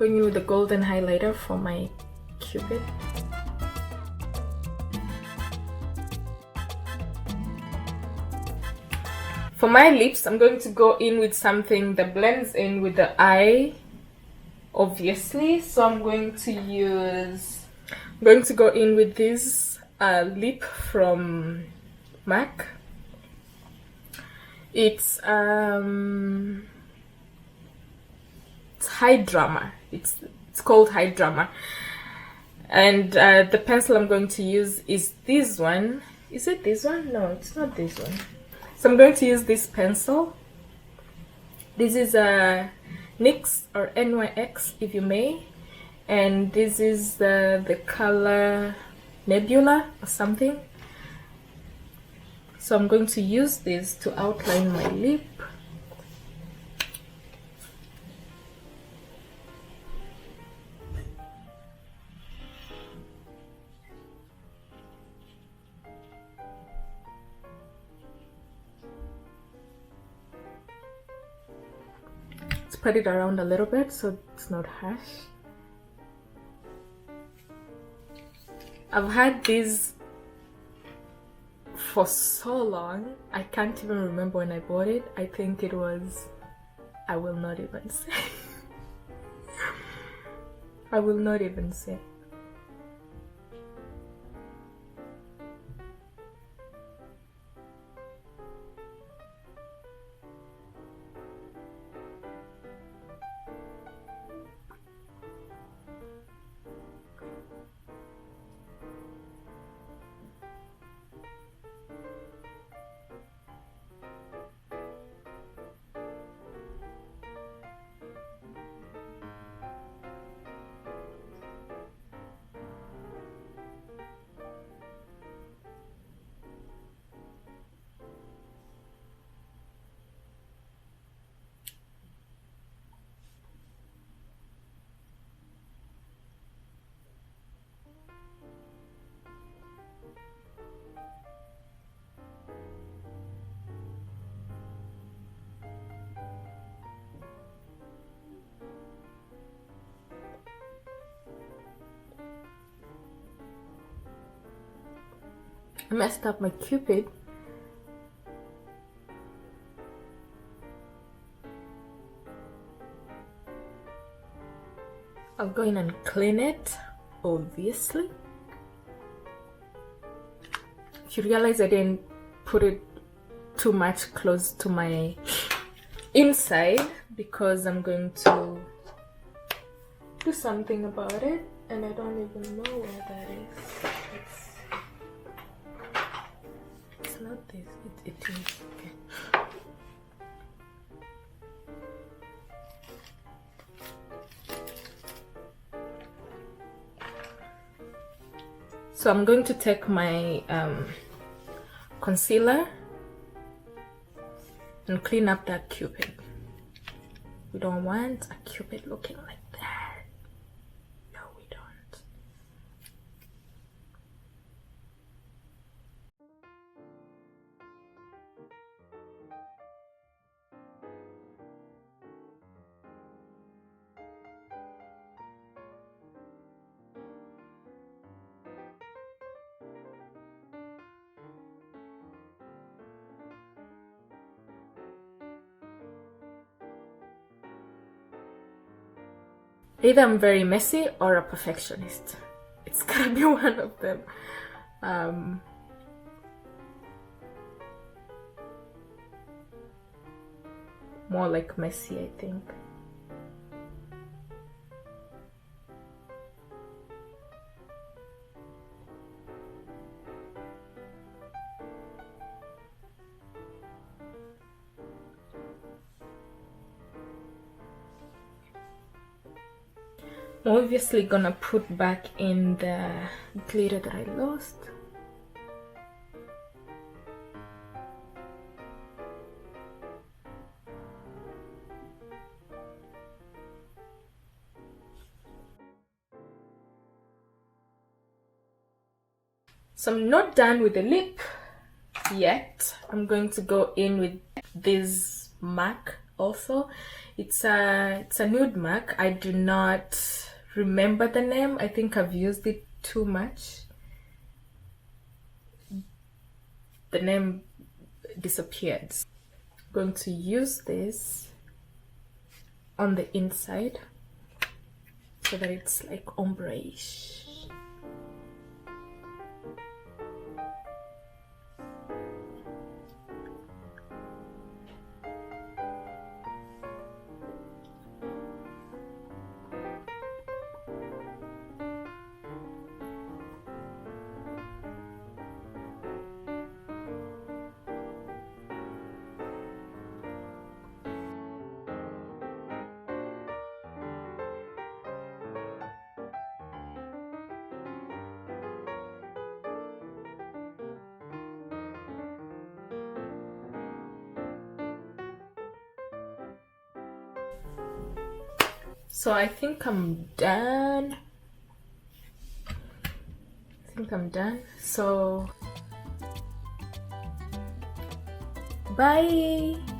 Going in with the golden highlighter for my cupid. For my lips, I'm going to go in with something that blends in with the eye, obviously. So I'm going to go in with this lip from MAC. It's High Drama. It's called High Drama, and the pencil I'm going to use is this one. Is it this one? No, it's not this one. So I'm going to use this pencil. This is a NYX or NYX, if you may, and this is the color Nebula or something. So I'm going to use this to outline my lip. Spread it around a little bit so it's not harsh. I've had these for so long, I can't even remember when I bought it. I think it was, I will not even say. I will not even say. I messed up my cupid. I'll go in and clean it, obviously. If you realize I didn't put it too much close to my inside, because I'm going to do something about it and I don't even know where that is. It's not this, it is. Okay. So I'm going to take my concealer and clean up that cupid. We don't want a cupid looking like that. No, we don't. Either I'm very messy or a perfectionist. It's gotta be one of them. More like messy, I think. I'm obviously gonna put back in the glitter that I lost. So I'm not done with the lip yet. I'm going to go in with this MAC also. It's a nude mark. I do not remember the name. I think I've used it too much. The name disappeared. I'm going to use this on the inside so that it's like ombre-ish. So I think I'm done. So bye.